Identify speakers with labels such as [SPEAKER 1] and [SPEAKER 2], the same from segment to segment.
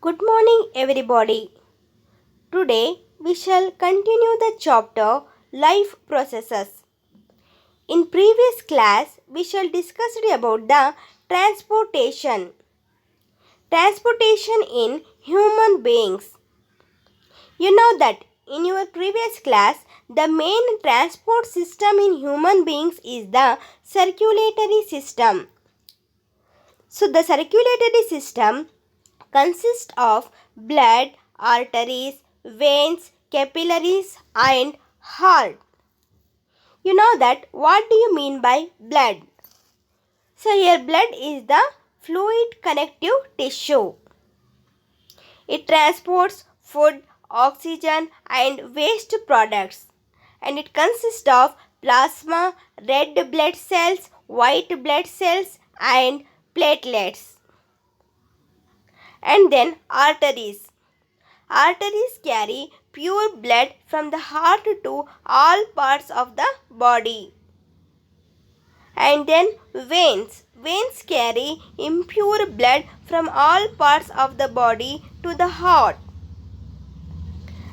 [SPEAKER 1] Good morning, everybody. Today we shall continue the chapter Life Processes. In previous class, we shall discuss about the transportation. Transportation in human beings. You know that in your previous class, the main transport system in human beings is the circulatory system. So the circulatory system consists of blood, arteries, veins, capillaries and heart. You know that what do you mean by blood? So here blood is the fluid connective tissue. It transports food, oxygen and waste products, and it consists of plasma, red blood cells, white blood cells and platelets. And then arteries. Arteries carry pure blood from the heart to all parts of the body. And then veins. Veins carry impure blood from all parts of the body to the heart.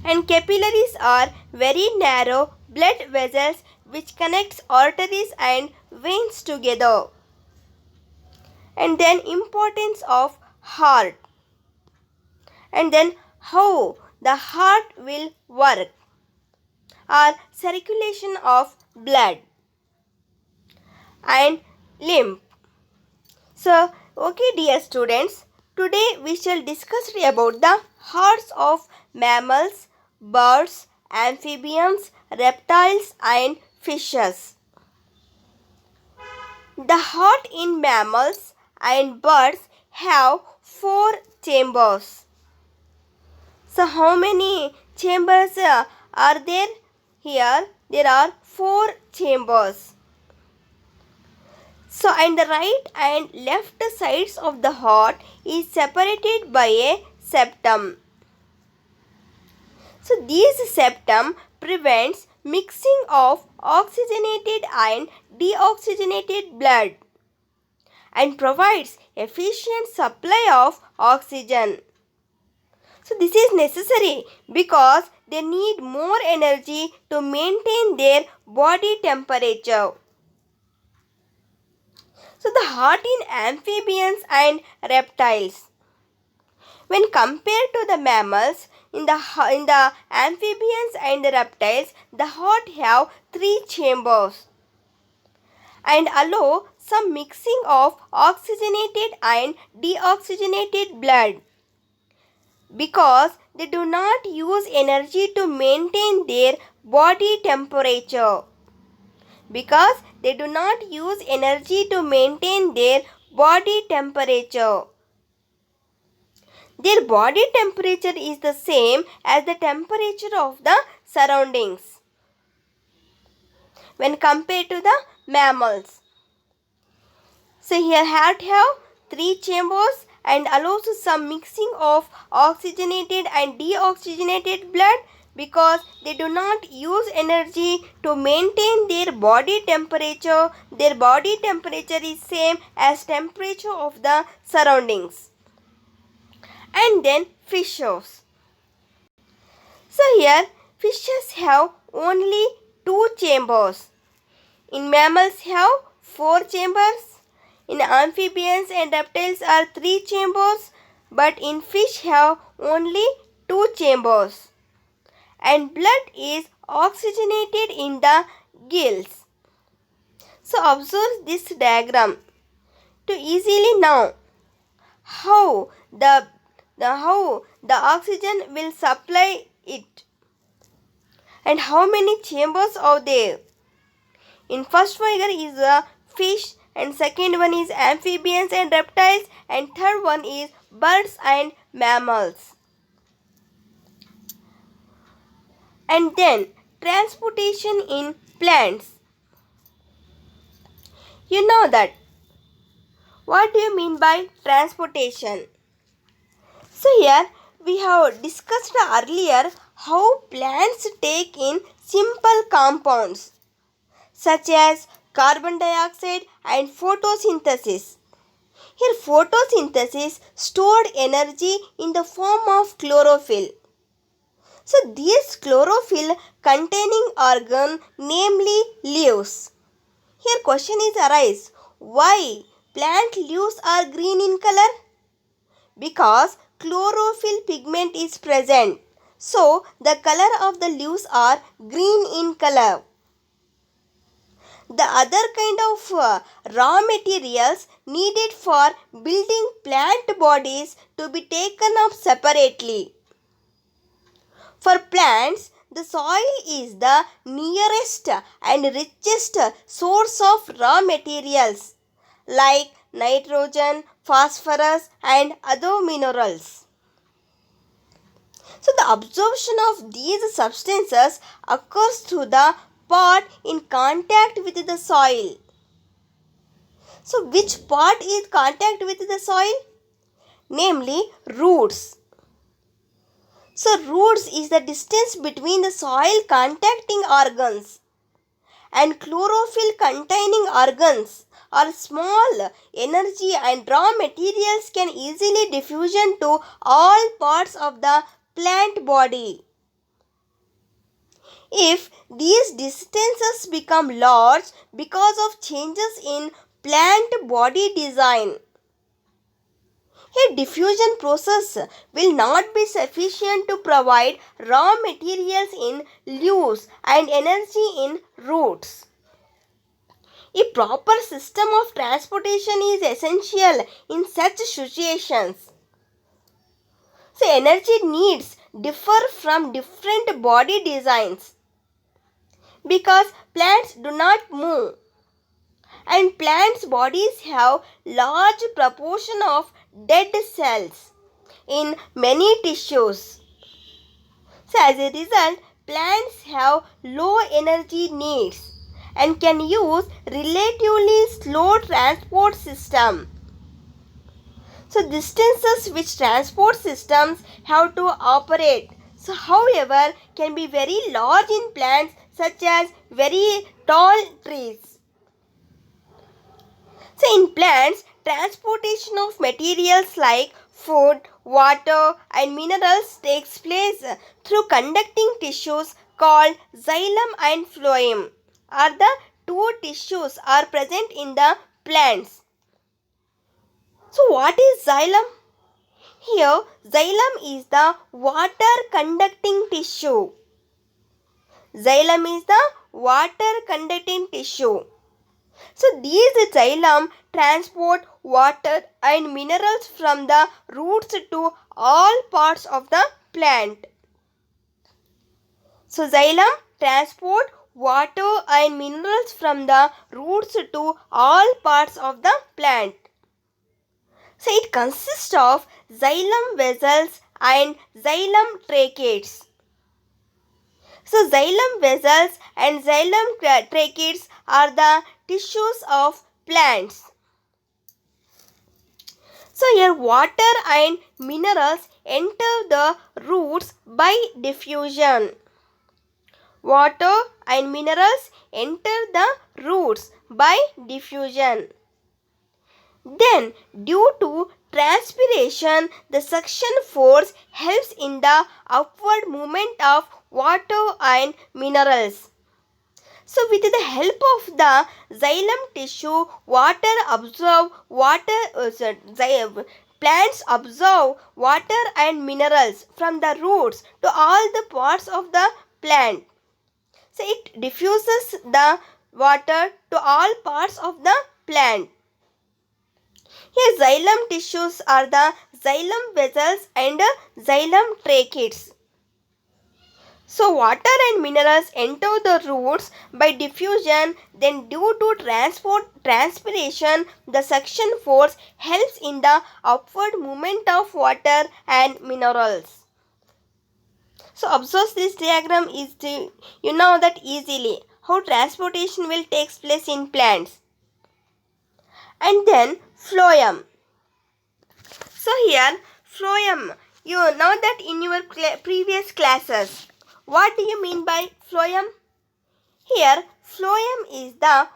[SPEAKER 1] And capillaries are very narrow blood vessels which connects arteries and veins together. And then importance of heart. And then how the heart will work, or circulation of blood and lymph. So, okay dear students, today we shall discuss about the hearts of mammals, birds, amphibians, reptiles and fishes. The heart in mammals and birds have 4 chambers. So how many chambers are there? Here there are 4 chambers. So and the right and left sides of the heart is separated by a septum. So this septum prevents mixing of oxygenated and deoxygenated blood and provides efficient supply of oxygen. So this is necessary because they need more energy to maintain their body temperature. So the heart in amphibians and reptiles. When compared to the mammals, in the amphibians and the reptiles, the heart have 3 chambers and allow some mixing of oxygenated and deoxygenated blood, because they do not use energy to maintain their body temperature. Because they do not use energy to maintain their body temperature. Their body temperature is the same as the temperature of the surroundings when compared to the mammals. So here heart have 3 chambers and allows some mixing of oxygenated and deoxygenated blood, because they do not use energy to maintain their body temperature. Their body temperature is same as temperature of the surroundings. And then fishes. So here fishes have only 2 chambers. In mammals have 4 chambers. In amphibians and reptiles are 3 chambers, but in fish have only 2 chambers. And blood is oxygenated in the gills. So observe this diagram to easily know how the oxygen will supply it and how many chambers are there. In first figure is a fish, and second one is amphibians and reptiles, and third one is birds and mammals. And then transportation in plants. You know that. What do you mean by transportation? So here we have discussed earlier how plants take in simple compounds such as carbon dioxide and photosynthesis. Here photosynthesis stored energy in the form of chlorophyll. So this chlorophyll containing organ, namely leaves. Here question is arise, why plant leaves are green in color? Because chlorophyll pigment is present. So the color of the leaves are green in color. The other kind of raw materials needed for building plant bodies to be taken up separately. For plants, the soil is the nearest and richest source of raw materials like nitrogen, phosphorus and other minerals. So the absorption of these substances occurs through the part in contact with the soil. So which part is contact with the soil? Namely roots. So roots is the distance between the soil contacting organs, and chlorophyll containing organs or small energy and raw materials can easily diffusion to all parts of the plant body. If these distances become large because of changes in plant body design, a diffusion process will not be sufficient to provide raw materials in leaves and energy in roots. A proper system of transportation is essential in such situations. So energy needs differ from different body designs because plants do not move and plants' bodies have large proportion of dead cells in many tissues. So as a result, plants have low energy needs and can use relatively slow transport system. So distances which transport systems have to operate, so however, can be very large in plants such as very tall trees. So in plants, transportation of materials like food, water and minerals takes place through conducting tissues called xylem and phloem. Are the two tissues are present in the plants. So what is xylem? Here xylem is the water conducting tissue. Xylem is the water conducting tissue. So these xylem transport water and minerals from the roots to all parts of the plant. So xylem transport water and minerals from the roots to all parts of the plant. So it consists of xylem vessels and xylem tracheids. So xylem vessels and xylem tracheids are the tissues of plants. So here water and minerals enter the roots by diffusion. Water and minerals enter the roots by diffusion. Then due to transpiration, the suction force helps in the upward movement of water and minerals. So with the help of the xylem tissue, plants absorb water and minerals from the roots to all the parts of the plant. So it diffuses the water to all parts of the plant. Here xylem tissues are the xylem vessels and xylem tracheids. So water and minerals enter the roots by diffusion, then due to transpiration, the suction force helps in the upward movement of water and minerals. So observe this diagram is you know that easily how transportation will take place in plants. And then phloem. So here phloem, you know that in your previous classes. What do you mean by phloem? Here phloem is the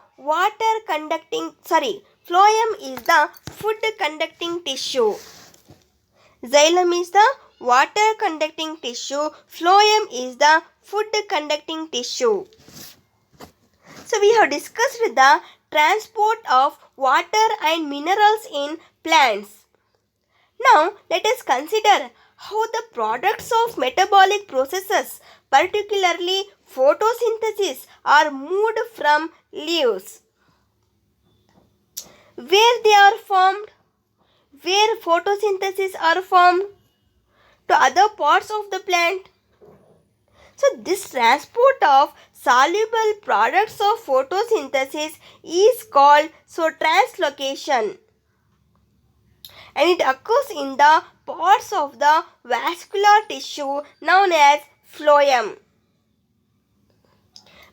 [SPEAKER 1] Phloem is the food conducting tissue. Xylem is the water conducting tissue. Phloem is the food conducting tissue. So we have discussed the transport of water and minerals in plants. Now let us consider how the products of metabolic processes, particularly photosynthesis, are moved from leaves. Where they are formed, where photosynthesis are formed, to other parts of the plant. So this transport of soluble products of photosynthesis is called translocation, and it occurs in the parts of the vascular tissue known as phloem.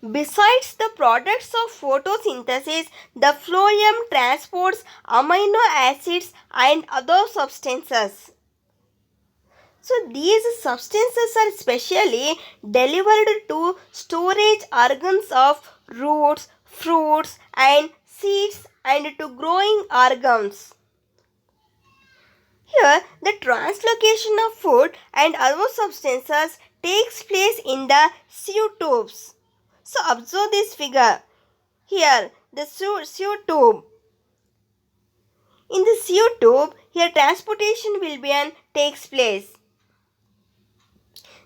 [SPEAKER 1] Besides the products of photosynthesis, the phloem transports amino acids and other substances. So these substances are specially delivered to storage organs of roots, fruits and seeds and to growing organs. Here, the translocation of food and other substances takes place in the sieve tubes. So observe this figure. Here, the sieve tube. In the sieve tube, here transportation takes place.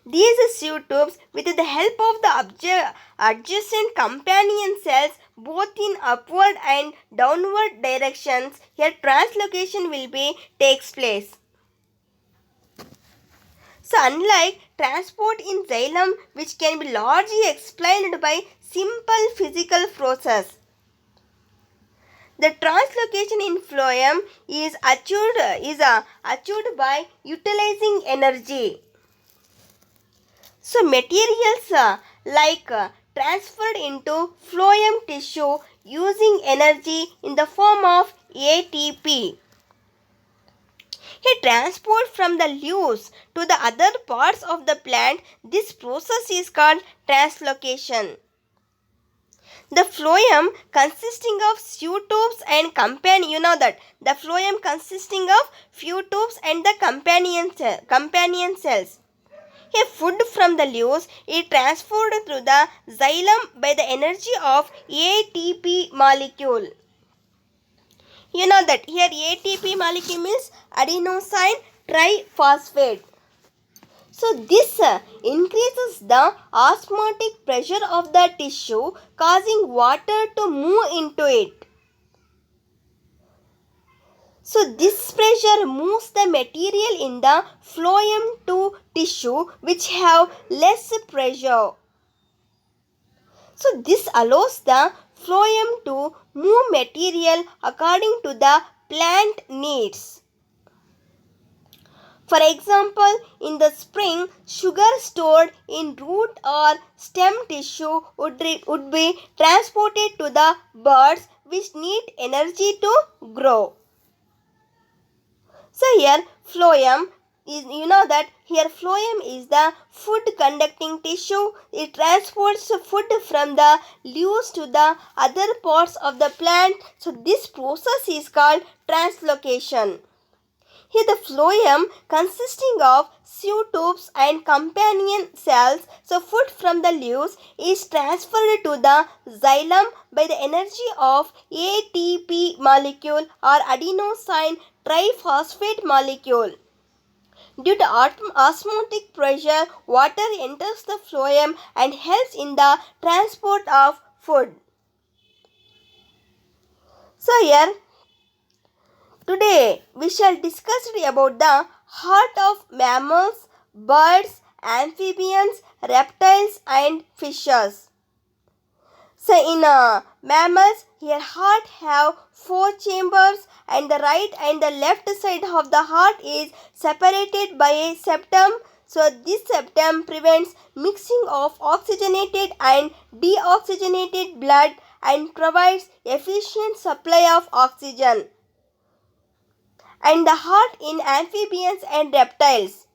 [SPEAKER 1] These sieve tubes, with the help of the adjacent companion cells, both in upward and downward directions, here translocation takes place. So unlike transport in xylem, which can be largely explained by simple physical process, the translocation in phloem is achieved by utilizing energy. So materials transferred into phloem tissue using energy in the form of ATP. A transport from the leaves to the other parts of the plant, this process is called translocation. The phloem consisting of sieve tubes and companion, the phloem consisting of few tubes and the companion cells. A food from the leaves is transferred through the xylem by the energy of ATP molecule. You know that here ATP molecule means adenosine triphosphate. So this increases the osmotic pressure of the tissue, causing water to move into it. So this pressure moves the material in the phloem to tissue which have less pressure. So this allows the phloem to move material according to the plant needs. For example, in the spring, sugar stored in root or stem tissue would be transported to the birds which need energy to grow. So here phloem is, phloem is the food conducting tissue. It transports food from the leaves to the other parts of the plant. So this process is called translocation. Here the phloem consisting of sieve tubes and companion cells, so food from the leaves is transferred to the xylem by the energy of ATP molecule or adenosine triphosphate molecule. Due to osmotic pressure, water enters the phloem and helps in the transport of food. So here, today we shall discuss about the heart of mammals, birds, amphibians, reptiles and fishes. So in mammals, here heart have 4 chambers and the right and the left side of the heart is separated by a septum. So this septum prevents mixing of oxygenated and deoxygenated blood and provides efficient supply of oxygen. And the heart in amphibians and reptiles.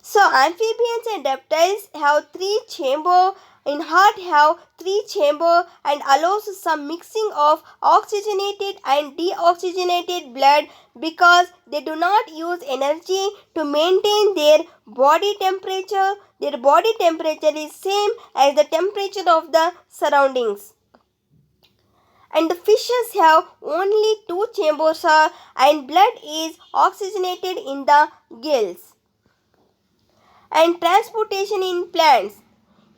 [SPEAKER 1] So amphibians and reptiles have 3 chambers in heart have three chambers and allows some mixing of oxygenated and deoxygenated blood because they do not use energy to maintain their body temperature. Their body temperature is same as the temperature of the surroundings. And the fishes have only two chambers and blood is oxygenated in the gills. And transportation in plants.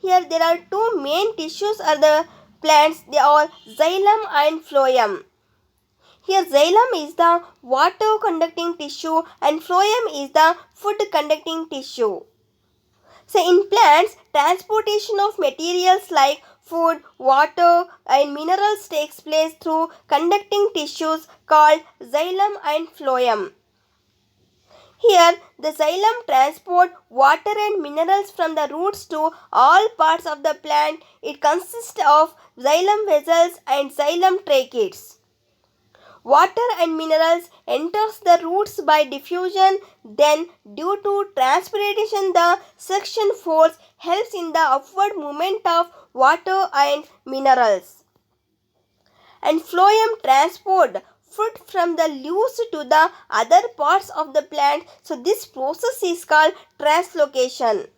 [SPEAKER 1] Here there are two main tissues of the plants. They are xylem and phloem. Here xylem is the water conducting tissue and phloem is the food conducting tissue. So in plants, transportation of materials like food, water and minerals takes place through conducting tissues called xylem and phloem. Here, the xylem transport water and minerals from the roots to all parts of the plant. It consists of xylem vessels and xylem tracheids. Water and minerals enters the roots by diffusion. Then, due to transpiration, the suction force helps in the upward movement of water and minerals. And phloem transport food from the leaves to the other parts of the plant. So this process is called translocation.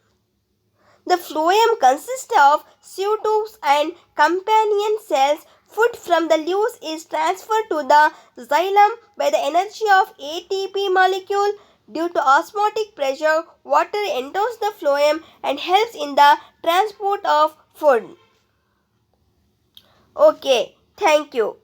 [SPEAKER 1] The phloem consists of pseudotubes and companion cells. Food from the leaves is transferred to the xylem by the energy of ATP molecule. Due to osmotic pressure, water enters the phloem and helps in the transport of food. Okay, thank you.